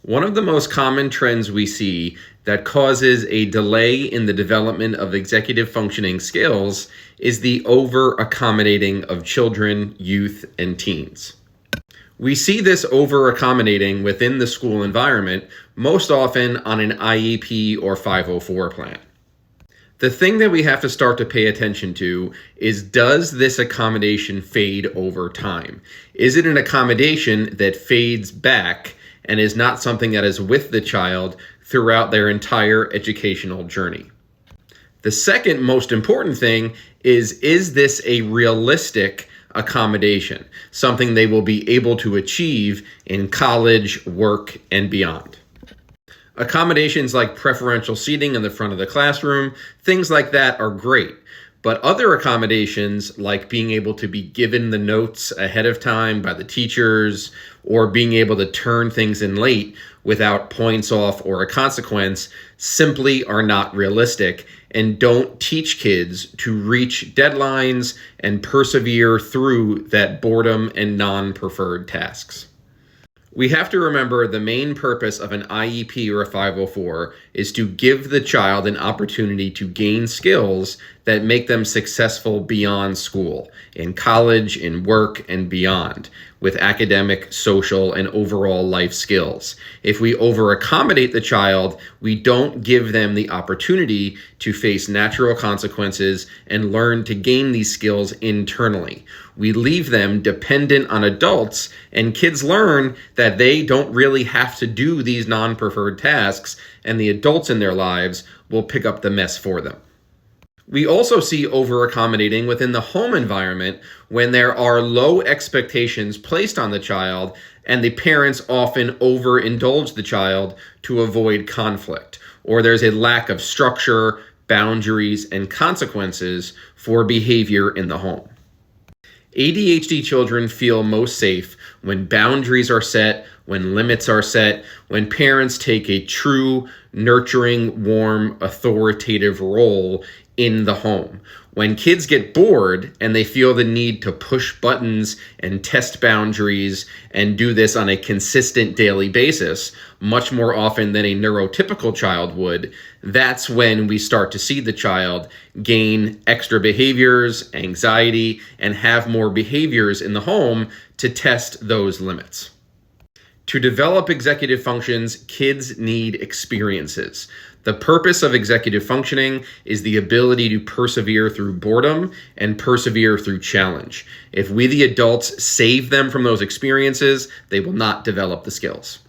One of the most common trends we see that causes a delay in the development of executive functioning skills is the over-accommodating of children, youth, and teens. We see this over-accommodating within the school environment most often on an IEP or 504 plan. The thing that we have to start to pay attention to is, does this accommodation fade over time? Is it an accommodation that fades back and is not something that is with the child throughout their entire educational journey? The second most important thing is this a realistic accommodation, something they will be able to achieve in college, work, and beyond? Accommodations like preferential seating in the front of the classroom, things like that are great. But other accommodations, like being able to be given the notes ahead of time by the teachers, or being able to turn things in late without points off or a consequence, simply are not realistic and don't teach kids to reach deadlines and persevere through that boredom and non-preferred tasks. We have to remember the main purpose of an IEP or a 504 is to give the child an opportunity to gain skills that make them successful beyond school, in college, in work, and beyond, with academic, social, and overall life skills. If we over-accommodate the child, we don't give them the opportunity to face natural consequences and learn to gain these skills internally. We leave them dependent on adults, and kids learn that they don't really have to do these non-preferred tasks, and the adults in their lives will pick up the mess for them. We also see over-accommodating within the home environment when there are low expectations placed on the child and the parents often overindulge the child to avoid conflict, or there's a lack of structure, boundaries, and consequences for behavior in the home. ADHD children feel most safe when boundaries are set, when limits are set, when parents take a true, nurturing, warm, authoritative role in the home. When kids get bored and they feel the need to push buttons and test boundaries and do this on a consistent daily basis, much more often than a neurotypical child would, that's when we start to see the child gain extra behaviors, anxiety, and have more behaviors in the home to test those limits. To develop executive functions, kids need experiences. The purpose of executive functioning is the ability to persevere through boredom and persevere through challenge. If we, the adults, save them from those experiences, they will not develop the skills.